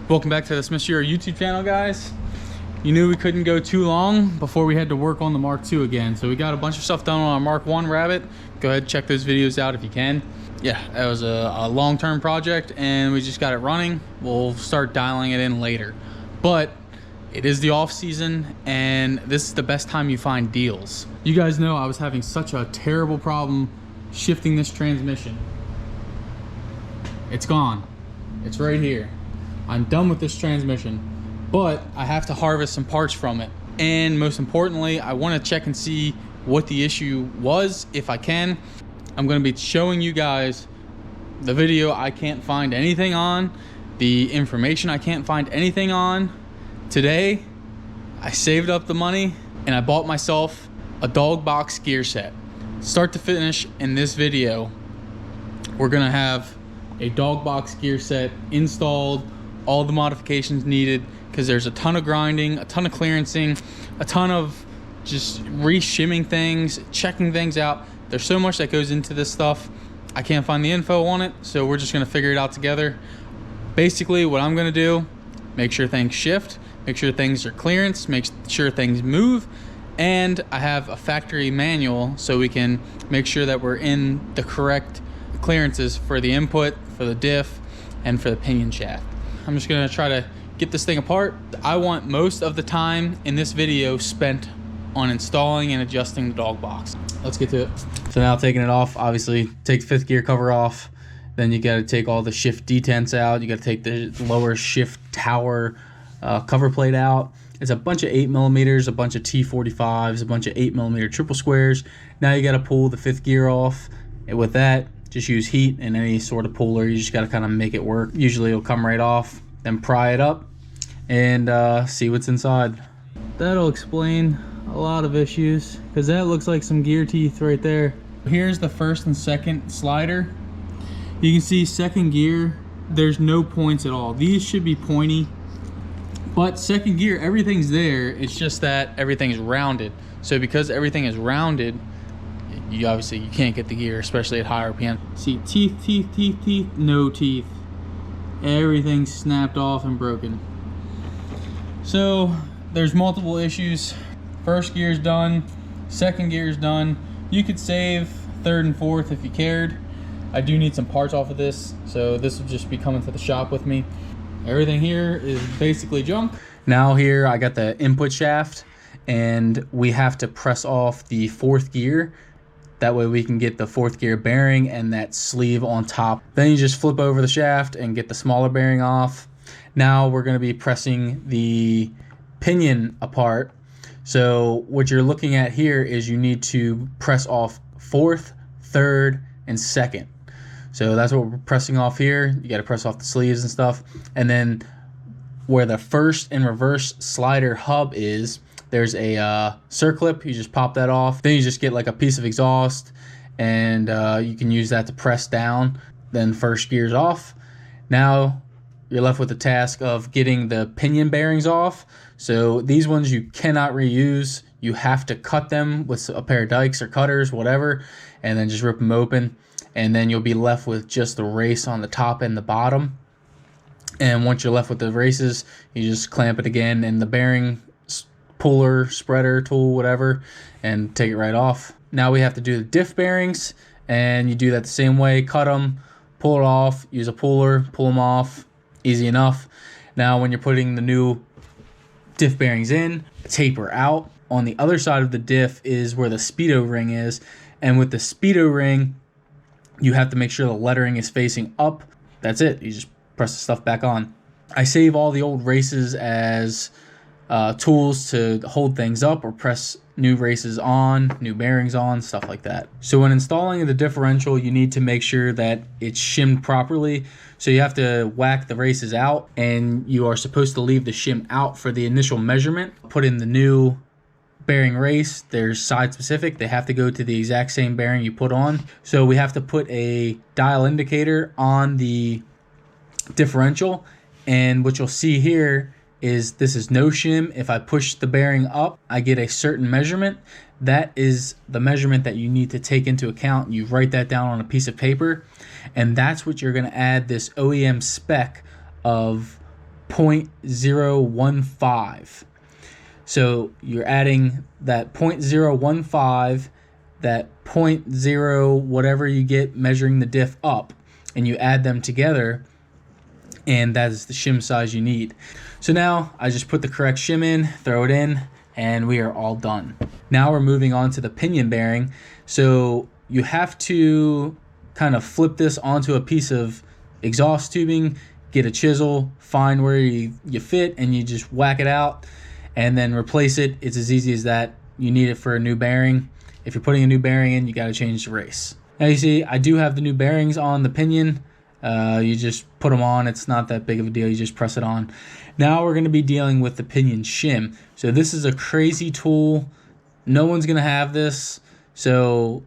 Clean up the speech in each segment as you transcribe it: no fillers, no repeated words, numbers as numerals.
Welcome back to the Smith Shearer YouTube channel, guys. You knew we couldn't go too long before we had to work on the Mark II again. So we got a bunch of stuff done on our Mark I Rabbit. Go ahead and check those videos out if you can. Yeah, that was a long-term project and we just got it running. We'll start dialing it in later. But it is the off season and this is the best time you find deals. You guys know I was having such a terrible problem shifting this transmission. It's gone. It's right here. I'm done with this transmission, but I have to harvest some parts from it. And most importantly, I want to check and see what the issue was, if I can. I'm going to be showing you guys the video I can't find anything on, the information I can't find anything on. Today, I saved up the money and I bought myself a Dogbox gear set. Start to finish in this video, we're going to have a Dogbox gear set installed, all the modifications needed, because there's a ton of grinding, a ton of clearancing, a ton of just re-shimming things, checking things out. There's so much that goes into this stuff. I can't find the info on it, so we're just gonna figure it out together. Basically, what I'm gonna do, make sure things shift, make sure things are clearance, make sure things move, and I have a factory manual so we can make sure that we're in the correct clearances for the input, for the diff, and for the pinion shaft. I'm just gonna try to get this thing apart. I want most of the time in this video spent on installing and adjusting the Dogbox. Let's get to it. So now taking it off, obviously take the fifth gear cover off, then you gotta take all the shift detents out, you gotta take the lower shift tower cover plate out. It's a bunch of 8mm, a bunch of T45s, a bunch of 8mm triple squares. Now you gotta pull the fifth gear off, and with that, just use heat and any sort of puller. You just got to kind of make it work. Usually it'll come right off, then pry it up and see what's inside. That'll explain a lot of issues, because that looks like some gear teeth right there. Here's the first and second slider. You can see second gear, there's no points at all. These should be pointy, but second gear, everything's there. It's just that everything's rounded. So because everything is rounded, you obviously can't get the gear, especially at higher RPM. See, teeth, no teeth. Everything's snapped off and broken. So there's multiple issues. First gear's done, second gear's done. You could save third and fourth if you cared. I do need some parts off of this, so this will just be coming to the shop with me. Everything here is basically junk. Now here I got the input shaft, and we have to press off the fourth gear. That way we can get the fourth gear bearing and that sleeve on top. Then you just flip over the shaft and get the smaller bearing off. Now we're going to be pressing the pinion apart. So what you're looking at here is you need to press off fourth, third, and second. So that's what we're pressing off here. You got to press off the sleeves and stuff. And then where the first and reverse slider hub is, there's a circlip. You just pop that off. Then you just get like a piece of exhaust, and you can use that to press down. Then first gear's off. Now you're left with the task of getting the pinion bearings off. So these ones you cannot reuse. You have to cut them with a pair of dikes or cutters, whatever, and then just rip them open. And then you'll be left with just the race on the top and the bottom. And once you're left with the races, you just clamp it again, and the bearing puller, spreader, tool, whatever, and take it right off. Now we have to do the diff bearings, and you do that the same way. Cut them, pull it off, use a puller, pull them off. Easy enough. Now when you're putting the new diff bearings in, taper out. On the other side of the diff is where the speedo ring is, and with the speedo ring you have to make sure the lettering is facing up. That's it. You just press the stuff back on. I save all the old races as tools to hold things up, or press new races on, new bearings on, stuff like that. So when installing the differential, you need to make sure that it's shimmed properly. So you have to whack the races out, and you are supposed to leave the shim out for the initial measurement. Put in the new bearing race. There's side specific. They have to go to the exact same bearing you put on. So we have to put a dial indicator on the differential, and what you'll see here is this is no shim. If I push the bearing up, I get a certain measurement. That is the measurement that you need to take into account. You write that down on a piece of paper, and that's what you're going to add this OEM spec of 0.015. So you're adding that 0.015, that 0.0 whatever you get measuring the diff up, and you add them together, and that is the shim size you need. So now I just put the correct shim in, throw it in, and we are all done. Now we're moving on to the pinion bearing. So you have to kind of flip this onto a piece of exhaust tubing, get a chisel, find where you fit, and you just whack it out and then replace it. It's as easy as that. You need it for a new bearing. If you're putting a new bearing in, you got to change the race. Now you see I do have the new bearings on the pinion. You just put them on. It's not that big of a deal. You just press it on. Now we're going to be dealing with the pinion shim. So this is a crazy tool. No one's going to have this. So,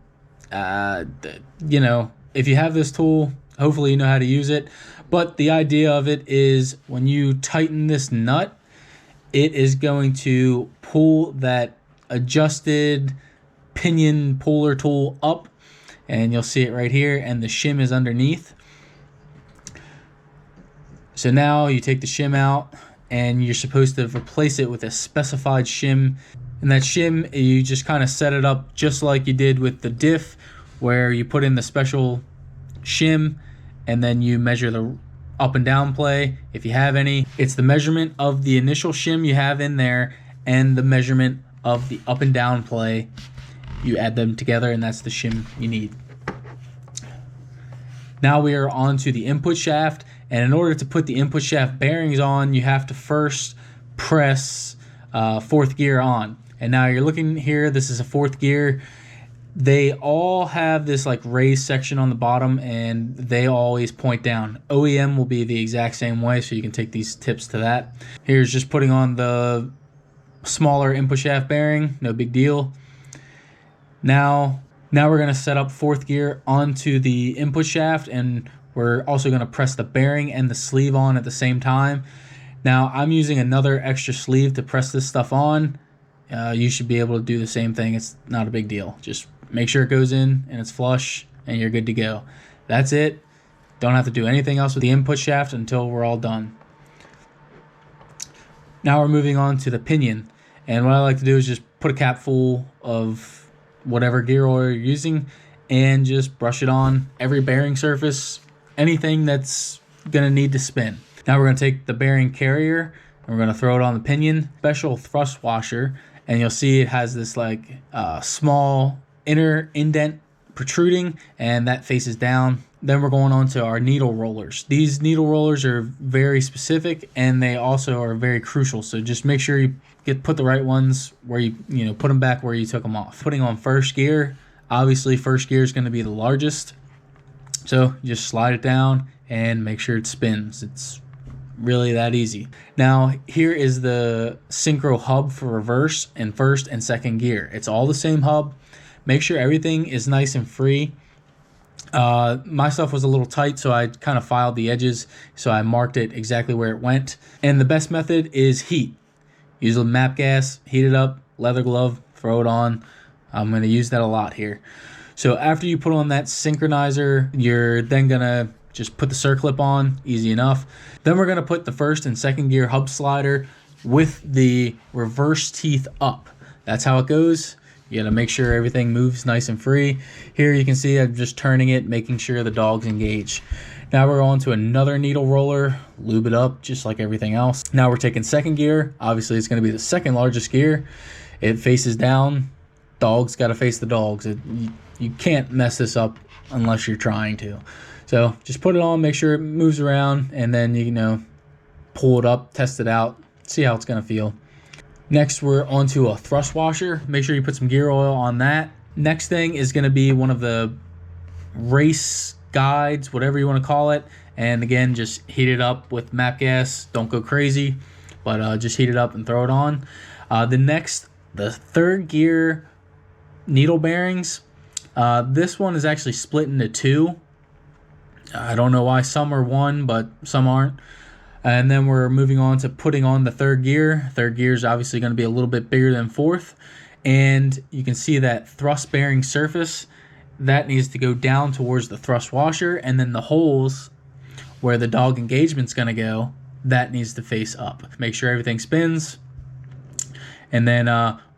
you know, if you have this tool, hopefully you know how to use it. But the idea of it is when you tighten this nut, it is going to pull that adjusted pinion puller tool up, and you'll see it right here, and the shim is underneath. So now you take the shim out, and you're supposed to replace it with a specified shim. And that shim, you just kind of set it up just like you did with the diff, where you put in the special shim, and then you measure the up and down play if you have any. It's the measurement of the initial shim you have in there and the measurement of the up and down play. You add them together, and that's the shim you need. Now we are on to the input shaft, and in order to put the input shaft bearings on, you have to first press fourth gear on. And now you're looking here, this is a fourth gear. They all have this like raised section on the bottom, and they always point down. OEM will be the exact same way, so you can take these tips to that. Here's just putting on the smaller input shaft bearing, no big deal. Now we're going to set up fourth gear onto the input shaft, and we're also going to press the bearing and the sleeve on at the same time. Now I'm using another extra sleeve to press this stuff on. You should be able to do the same thing. It's not a big deal. Just make sure it goes in and it's flush, and you're good to go. That's it. Don't have to do anything else with the input shaft until we're all done. Now we're moving on to the pinion. And what I like to do is just put a cap full of whatever gear oil you're using and just brush it on every bearing surface, anything that's going to need to spin. Now we're going to take the bearing carrier and we're going to throw it on the pinion. Special thrust washer, and you'll see it has this like small inner indent protruding, and that faces down. Then we're going on to our needle rollers. These needle rollers are very specific, and they also are very crucial. So just make sure you put the right ones where you put them back where you took them off. Putting on first gear, obviously first gear is going to be the largest. So you just slide it down and make sure it spins. It's really that easy. Now here is the synchro hub for reverse and first and second gear. It's all the same hub. Make sure everything is nice and free. My stuff was a little tight, so I kind of filed the edges, so I marked it exactly where it went. And the best method is heat. Use a map gas, heat it up, leather glove, throw it on. I'm going to use that a lot here. So after you put on that synchronizer, you're then going to just put the circlip on, easy enough. Then we're going to put the first and second gear hub slider with the reverse teeth up. That's how it goes. You got to make sure everything moves nice and free. Here you can see I'm just turning it, making sure the dog's engaged. Now we're on to another needle roller, lube it up just like everything else. Now we're taking second gear. Obviously it's going to be the second largest gear. It faces down. Dogs got to face the dogs. You can't mess this up unless you're trying to. So just put it on, make sure it moves around, and then pull it up, test it out, see how it's going to feel. Next, we're onto a thrust washer. Make sure you put some gear oil on that. Next thing is going to be one of the race guides, whatever you want to call it. And again, just heat it up with map gas. Don't go crazy, but just heat it up and throw it on. The third gear needle bearings. This one is actually split into two. I don't know why some are one, but some aren't. And then we're moving on to putting on the third gear. Third gear is obviously going to be a little bit bigger than fourth. And you can see that thrust bearing surface, that needs to go down towards the thrust washer. And then the holes where the dog engagement's going to go, that needs to face up. Make sure everything spins. And then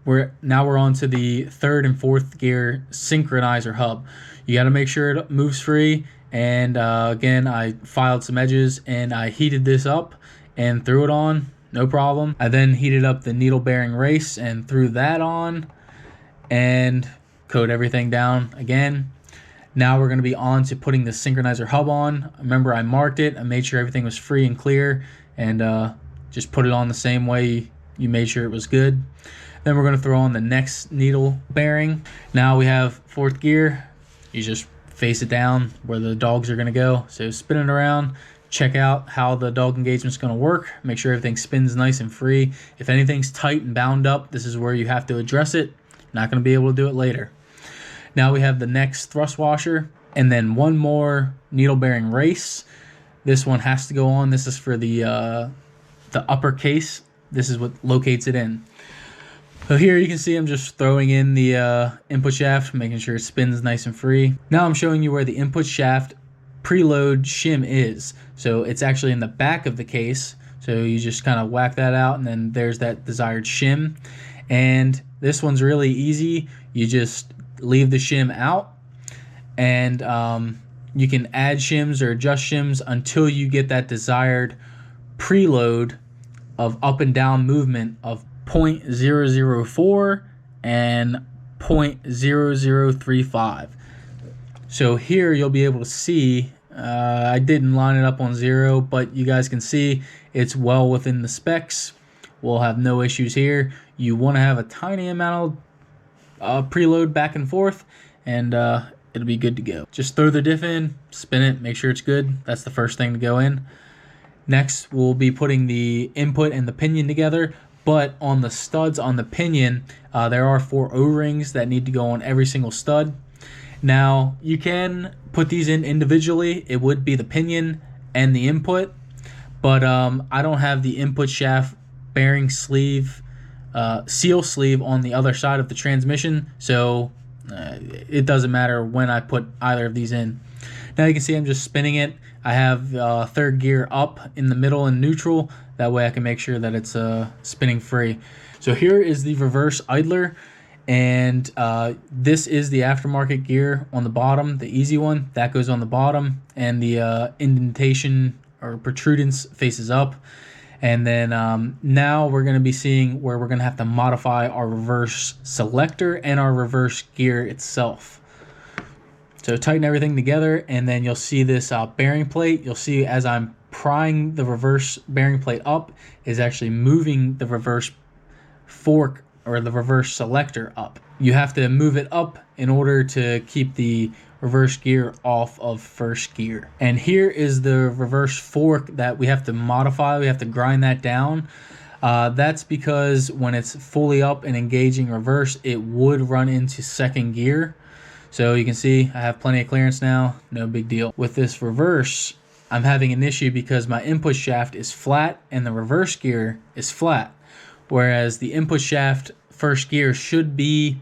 we're on to the 3rd and 4th gear synchronizer hub. You got to make sure it moves free. And again, I filed some edges and I heated this up and threw it on, no problem. I then heated up the needle bearing race and threw that on and coat everything down again. Now we're going to be on to putting the synchronizer hub on. Remember, I marked it. I made sure everything was free and clear, and just put it on the same way you made sure it was good. Then we're going to throw on the next needle bearing. Now we have 4th gear. You just face it down where the dogs are going to go. So spin it around, check out how the dog engagement is going to work. Make sure everything spins nice and free. If anything's tight and bound up, this is where you have to address it. Not going to be able to do it later. Now we have the next thrust washer and then one more needle bearing race. This one has to go on. This is for the upper case. This is what locates it in. So here you can see I'm just throwing in the input shaft, making sure it spins nice and free. Now I'm showing you where the input shaft preload shim is. So it's actually in the back of the case. So you just kind of whack that out and then there's that desired shim. And this one's really easy. You just leave the shim out and you can add shims or adjust shims until you get that desired preload of up and down movement of 0.004 and 0.0035. So here you'll be able to see, I didn't line it up on 0, but you guys can see it's well within the specs. We'll have no issues here. You want to have a tiny amount of preload back and forth, and it'll be good to go. Just throw the diff in, spin it, make sure it's good. That's the first thing to go in. Next, we'll be putting the input and the pinion together, but on the studs on the pinion, there are 4 O-rings that need to go on every single stud. Now, you can put these in individually. It would be the pinion and the input, but I don't have the input shaft bearing sleeve, seal sleeve on the other side of the transmission, so it doesn't matter when I put either of these in. Now you can see I'm just spinning it. I have 3rd gear up in the middle and neutral. That way I can make sure that it's spinning free. So here is the reverse idler, and this is the aftermarket gear on the bottom, the easy one. That goes on the bottom, and the indentation or protrudence faces up. And then now we're going to be seeing where we're going to have to modify our reverse selector and our reverse gear itself. So tighten everything together, and then you'll see this bearing plate. You'll see as I'm prying the reverse bearing plate up is actually moving the reverse fork or the reverse selector up. You have to move it up in order to keep the reverse gear off of first gear. And here is the reverse fork that we have to modify. We have to grind that down. That's because when it's fully up and engaging reverse, it would run into 2nd gear. So you can see I have plenty of clearance now, no big deal. With this reverse, I'm having an issue because my input shaft is flat and the reverse gear is flat. Whereas the input shaft first gear should be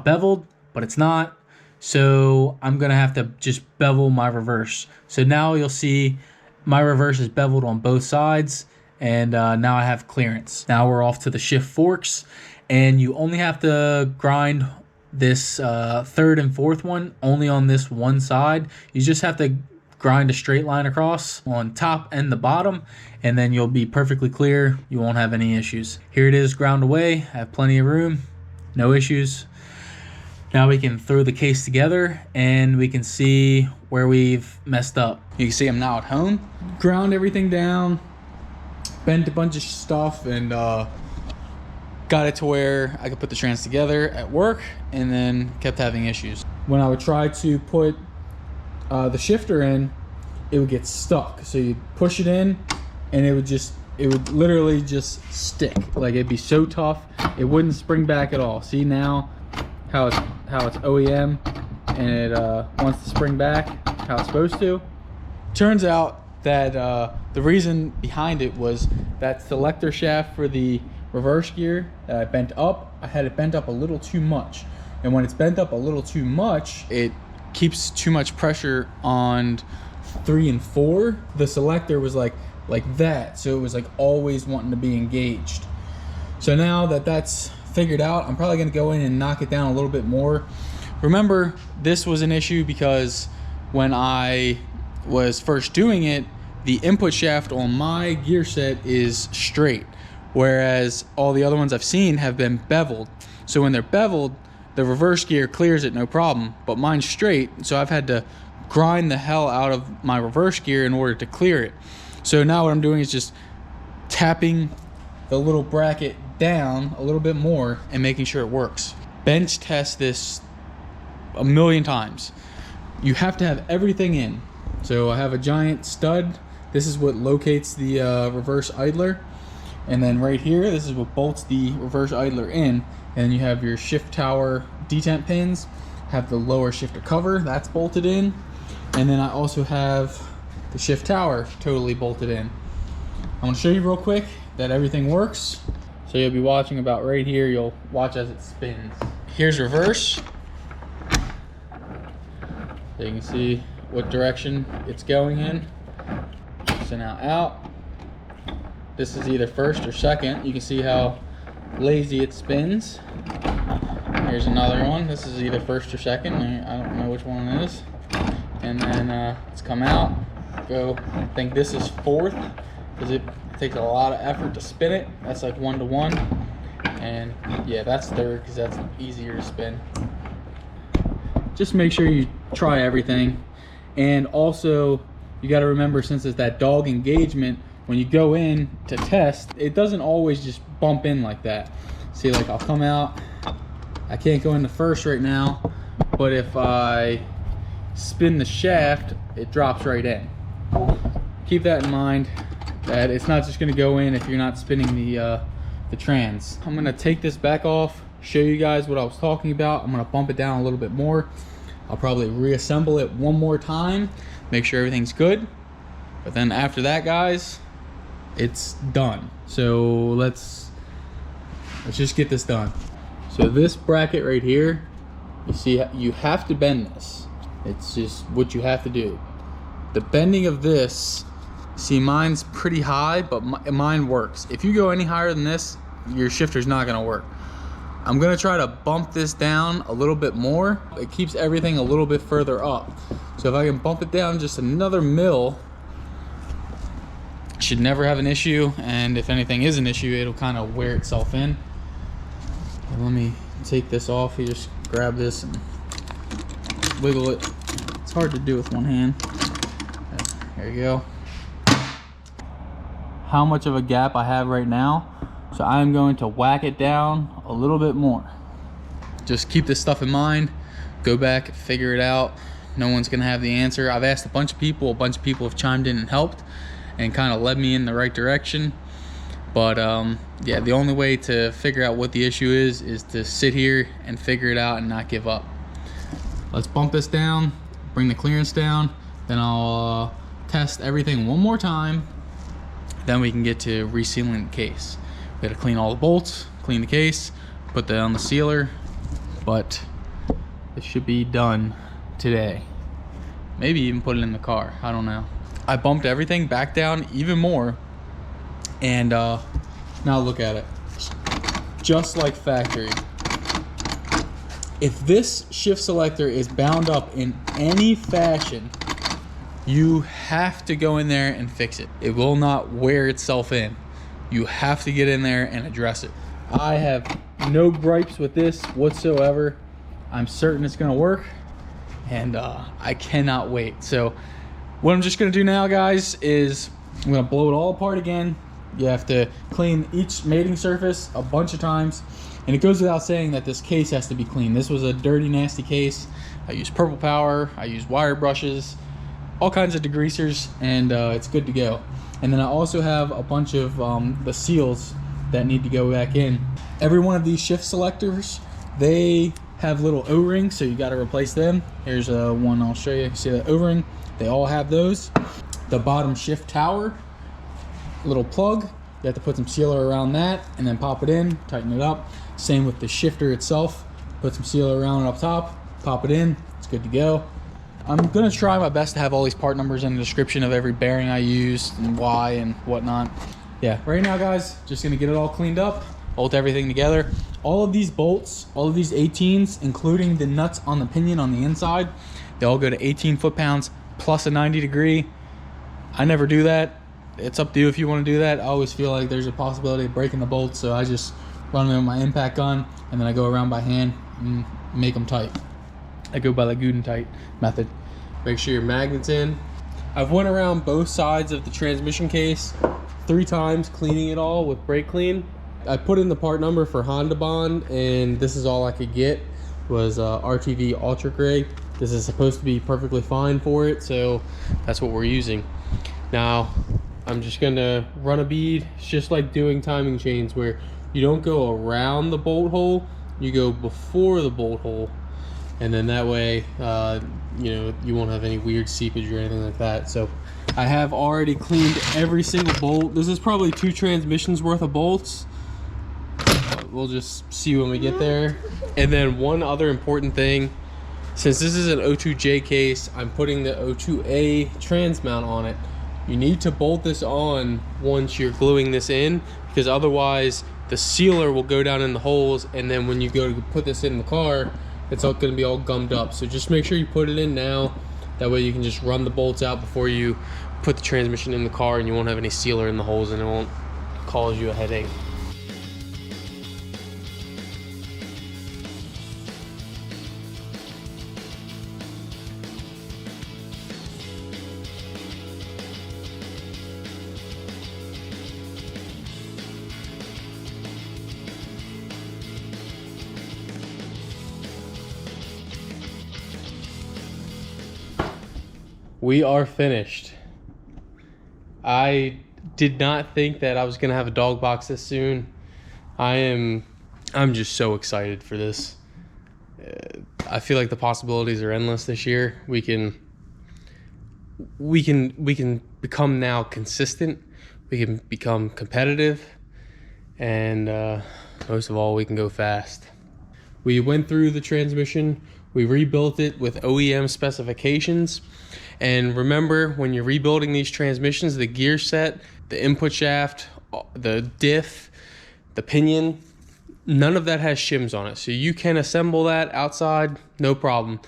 beveled, but it's not. So I'm gonna have to just bevel my reverse. So now you'll see my reverse is beveled on both sides, and now I have clearance. Now we're off to the shift forks, and you only have to grind this 3rd and 4th one only on this one side. You just have to grind a straight line across on top and the bottom, and then you'll be perfectly clear. You won't have any issues. Here it is ground away. I have plenty of room, no issues. Now we can throw the case together and we can see where we've messed up. You can see I'm now at home. Ground everything down, bent a bunch of stuff, and got it to where I could put the trans together at work, and then kept having issues. When I would try to put the shifter in, it would get stuck. So you'd push it in and it would literally just stick. Like, it'd be so tough, it wouldn't spring back at all. See now how it's OEM and it wants to spring back how it's supposed to. Turns out that the reason behind it was that selector shaft for the reverse gear that I bent up. I had it bent up a little too much, and when it's bent up a little too much, it keeps too much pressure on 3 and 4. The selector was like like that. So it was like always wanting to be engaged. So now that that's figured out, I'm probably gonna go in and knock it down a little bit more. Remember, this was an issue because when I was first doing it, the input shaft on my gear set is straight, whereas all the other ones I've seen have been beveled. So when they're beveled, the reverse gear clears it no problem, but mine's straight, so I've had to grind the hell out of my reverse gear in order to clear it. So now what I'm doing is just tapping the little bracket down a little bit more and making sure it works. Bench test this a million times. You have to have everything in. So I have a giant stud. This is what locates the reverse idler. And then right here, this is what bolts the reverse idler in. And you have your shift tower detent pins, have the lower shifter cover, that's bolted in. And then I also have the shift tower totally bolted in. I'm gonna show you real quick that everything works. So you'll be watching about right here, you'll watch as it spins. Here's reverse. So you can see what direction it's going in. So now out. This is either first or second. You can see how lazy it spins. Here's another one. This is either first or second. I don't know which one it is. And then it's come out. Go. I think this is fourth because it takes a lot of effort to spin it. That's like 1 to 1. And yeah, that's third because that's easier to spin. Just make sure you try everything. And also, you got to remember, since it's that dog engagement, when you go in to test, it doesn't always just bump in like that. See, like I'll come out, I can't go into first right now, but if I spin the shaft, it drops right in. Keep that in mind, that it's not just gonna go in if you're not spinning the trans. I'm gonna take this back off, show you guys what I was talking about. I'm gonna bump it down a little bit more. I'll probably reassemble it one more time, make sure everything's good. But then after that, guys, it's done. So let's just get this done. So this bracket right here, you see, you have to bend this. It's just what you have to do. The bending of this, see, mine's pretty high, but mine works. If you go any higher than this, your shifter's not gonna work. I'm gonna try to bump this down a little bit more. It keeps everything a little bit further up. So if I can bump it down just another mil, should never have an issue, and if anything is an issue, it'll kind of wear itself in. And let me take this off. You just grab this and wiggle it. It's hard to do with one hand. There you go. How much of a gap I have right now, so I'm going to whack it down a little bit more. Just keep this stuff in mind. Go back, figure it out. No one's gonna have the answer. I've asked a bunch of people have chimed in and helped and kind of led me in the right direction. But yeah, the only way to figure out what the issue is to sit here and figure it out and not give up. Let's bump this down, bring the clearance down, then I'll test everything one more time. Then we can get to resealing the case. We gotta clean all the bolts, clean the case, put that on the sealer, but it should be done today. Maybe even put it in the car, I don't know. I bumped everything back down even more, and now look at it. Just like factory. If this shift selector is bound up in any fashion, you have to go in there and fix it. It will not wear itself in. You have to get in there and address it. I have no gripes with this whatsoever. I'm certain it's gonna work, and I cannot wait. So what I'm just gonna do now, guys, is I'm gonna blow it all apart again. You have to clean each mating surface a bunch of times, and it goes without saying that this case has to be clean. This was a dirty, nasty case. I used Purple Power, I used wire brushes, all kinds of degreasers, and it's good to go. And then I also have a bunch of the seals that need to go back in. Every one of these shift selectors, they have little O-rings, so you got to replace them. Here's one I'll show you. See that O-ring? They all have those. The bottom shift tower, little plug, you have to put some sealer around that and then pop it in, tighten it up. Same with the shifter itself. Put some sealer around it up top, pop it in, it's good to go. I'm gonna try my best to have all these part numbers in the description of every bearing I used and why and whatnot. Yeah, right now guys, just gonna get it all cleaned up, bolt everything together. All of these bolts, all of these 18s, including the nuts on the pinion on the inside, they all go to 18 foot-pounds plus a 90 degree. I never do that. It's up to you if you want to do that. I always feel like there's a possibility of breaking the bolts, so I just run them with my impact gun, and then I go around by hand and make them tight. I go by the Guden tight method. Make sure your magnet's in. I've went around both sides of the transmission case 3 times, cleaning it all with brake clean. I put in the part number for Honda Bond, and this is all I could get, was RTV Ultra Gray. This is supposed to be perfectly fine for it, so that's what we're using. Now, I'm just gonna run a bead. It's just like doing timing chains, where you don't go around the bolt hole, you go before the bolt hole, and then that way, you know, you won't have any weird seepage or anything like that. So I have already cleaned every single bolt. This is probably 2 transmissions worth of bolts. We'll just see when we get there. And then one other important thing, since this is an O2J case, I'm putting the O2A trans mount on it. You need to bolt this on once you're gluing this in, because otherwise the sealer will go down in the holes, and then when you go to put this in the car, it's all going to be all gummed up. So just make sure you put it in now. That way you can just run the bolts out before you put the transmission in the car, and you won't have any sealer in the holes, and it won't cause you a headache. We are finished. I did not think that I was gonna have a dog box this soon. I'm just so excited for this. I feel like the possibilities are endless this year. We can become now consistent. We can become competitive, and most of all, we can go fast. We went through the transmission. We rebuilt it with OEM specifications. And remember, when you're rebuilding these transmissions, the gear set, the input shaft, the diff, the pinion, none of that has shims on it. So you can assemble that outside, no problem.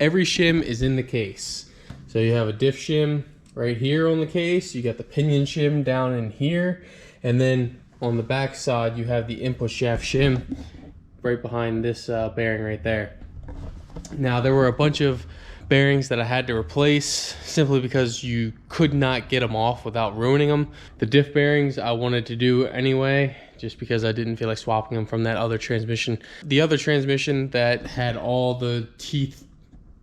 Every shim is in the case. So you have a diff shim right here on the case. You got the pinion shim down in here. And then on the back side, you have the input shaft shim right behind this bearing right there. Now, there were a bunch of bearings that I had to replace simply because you could not get them off without ruining them. The diff bearings I wanted to do anyway, just because I didn't feel like swapping them from that other transmission. The other transmission that had all the teeth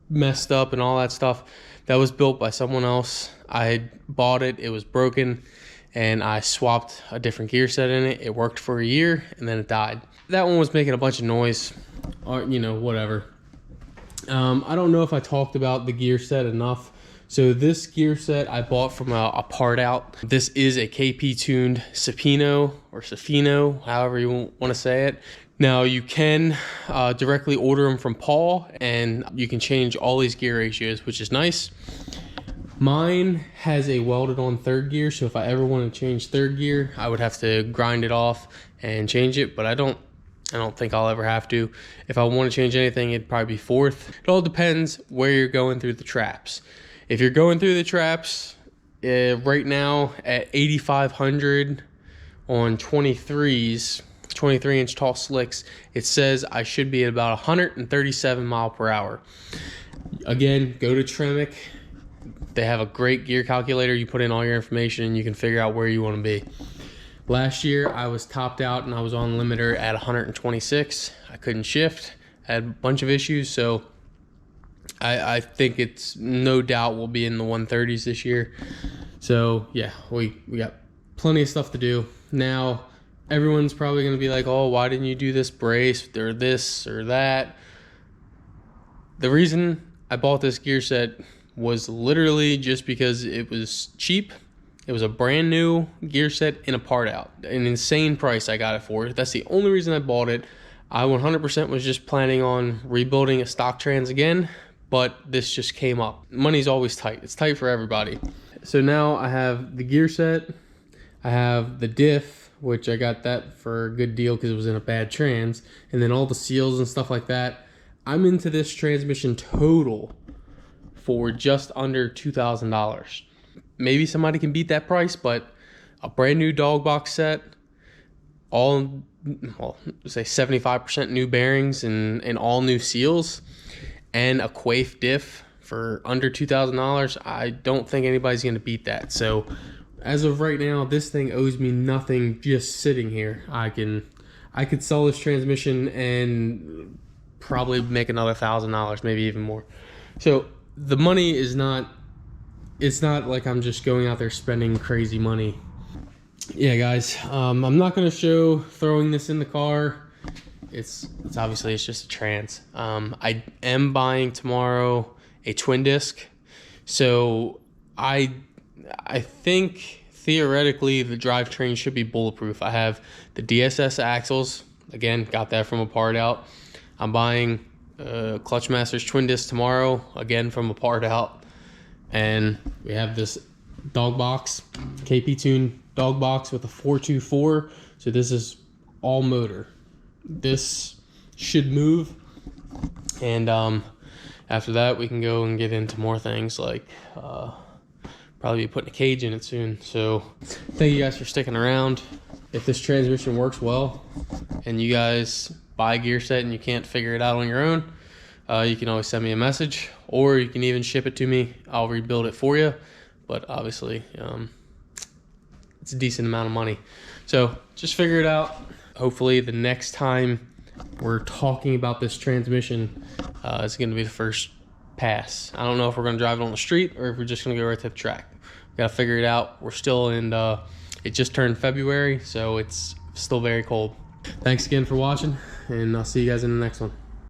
messed up and all that stuff, that was built by someone else. I had bought it, it was broken, and I swapped a different gear set in it. It worked for a year, and then it died. That one was making a bunch of noise, or, you know, whatever. I don't know if I talked about the gear set enough. So this gear set I bought from a part out. This is a KP tuned Sapino or Safino, however you want to say it. Now you can directly order them from Paul, and you can change all these gear ratios, which is nice. Mine has a welded on 3rd gear, so if I ever want to change 3rd gear, I would have to grind it off and change it, but I don't think I'll ever have to. If I want to change anything, it'd probably be 4th. It all depends where you're going through the traps. If you're going through the traps right now at 8,500 on 23s, 23-inch tall slicks, it says I should be at about 137 mile per hour. Again, go to Tremec. They have a great gear calculator. You put in all your information and you can figure out where you want to be. Last year, I was topped out and I was on limiter at 126. I couldn't shift. I had a bunch of issues, so I think it's no doubt we'll be in the 130s this year. So yeah, we got plenty of stuff to do. Now, everyone's probably going to be like, oh, why didn't you do this brace or this or that? The reason I bought this gear set was literally just because it was cheap. It was a brand new gear set in a part out. An insane price I got it for. That's the only reason I bought it. I 100% was just planning on rebuilding a stock trans again, but this just came up. Money's always tight. It's tight for everybody. So now I have the gear set. I have the diff, which I got that for a good deal because it was in a bad trans. And then all the seals and stuff like that. I'm into this transmission total for just under $2,000. Maybe somebody can beat that price, but a brand new Dogbox set, all, well, say 75% new bearings and all new seals, and a Quaife diff for under $2,000, I don't think anybody's gonna beat that. So as of right now, this thing owes me nothing just sitting here. I could sell this transmission and probably make another $1,000, maybe even more. So the money is not, it's not like I'm just going out there spending crazy money. Yeah, guys, I'm not gonna show throwing this in the car. It's obviously, it's just a trans. I am buying tomorrow a twin disc. So I think theoretically the drivetrain should be bulletproof. I have the DSS axles, again, got that from a part out. I'm buying Clutch Masters twin disc tomorrow, again from a part out. And we have this Dogbox, KP Tune Dogbox with a 424. So this is all motor. This should move. And after that, we can go and get into more things like probably be putting a cage in it soon. So thank you guys for sticking around. If this transmission works well and you guys buy a gear set and you can't figure it out on your own, you can always send me a message, or you can even ship it to me. I'll rebuild it for you. But obviously, it's a decent amount of money. So just figure it out. Hopefully the next time we're talking about this transmission, it's going to be the first pass. I don't know if we're going to drive it on the street or if we're just going to go right to the track. We got to figure it out. We're still in, it just turned February, so it's still very cold. Thanks again for watching, and I'll see you guys in the next one.